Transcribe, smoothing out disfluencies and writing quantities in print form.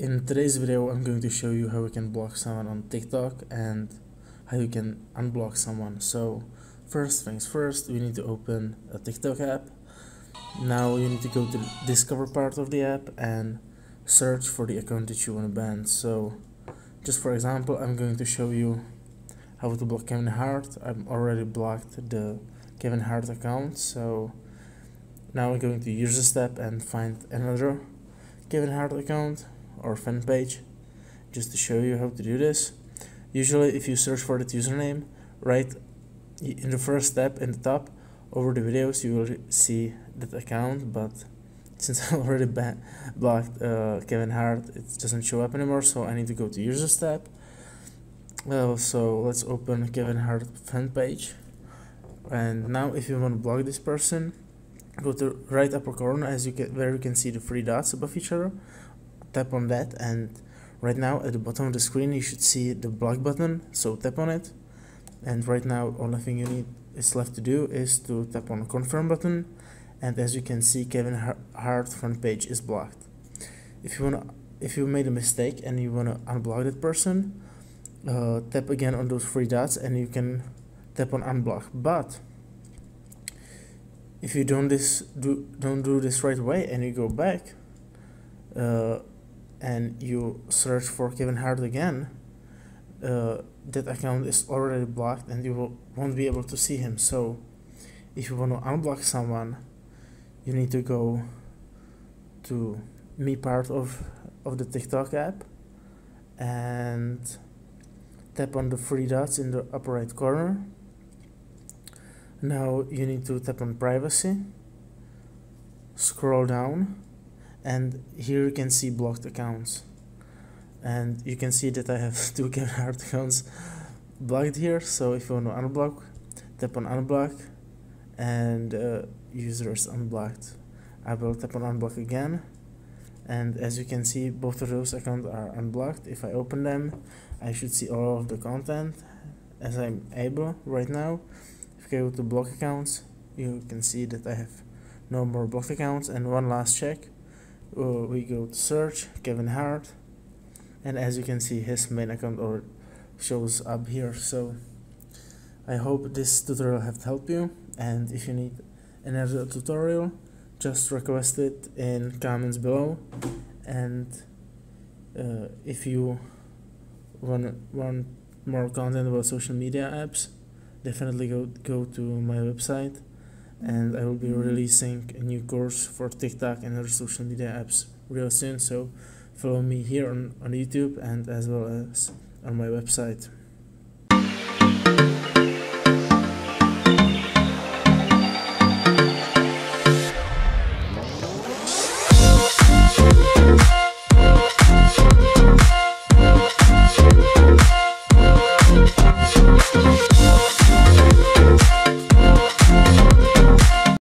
In today's video, I'm going to show you how we can block someone on TikTok and how you can unblock someone. So first things first, we need to open a TikTok app. Now you need to go to the discover part of the app and search for the account that you want to ban. So just for example, I'm going to show you how to block Kevin Hart. I've already blocked the Kevin Hart account, so now we're going to use this step and find another Kevin Hart account or fan page just to show you how to do this. Usually if you search for that username, right in the first step in the top over the videos, you will see that account, but since I already blocked Kevin Hart, it doesn't show up anymore, so I need to go to user step. So let's open Kevin Hart fan page, and now if you want to block this person, go to right upper corner where you can see the three dots above each other. Tap on that, and right now at the bottom of the screen you should see the block button, so tap on it. And right now only thing you need is left to do is to tap on the confirm button, and as you can see, Kevin Hart front page is blocked. If you made a mistake and you want to unblock that person, tap again on those three dots and you can tap on unblock. But if you don't do this right away and you go back and you search for Kevin Hart again, that account is already blocked and you won't be able to see him. So if you want to unblock someone, you need to go to me part of the TikTok app and tap on the three dots in the upper right corner. Now you need to tap on privacy, scroll down, and here you can see blocked accounts, and you can see that I have two Kevin Hart accounts blocked here. So if you want to unblock, tap on unblock, and user is unblocked. I will tap on unblock again, and as you can see, both of those accounts are unblocked. If I open them, I should see all of the content as I'm able right now. If I go to block accounts, you can see that I have no more blocked accounts. And one last check, we go to search Kevin Hart, and as you can see, his main account or shows up here. So I hope this tutorial have helped you, and if you need another tutorial, just request it in comments below. And if you want more content about social media apps, definitely go to my website, and I will be releasing a new course for TikTok and other social media apps real soon. So follow me here on YouTube and as well as on my website.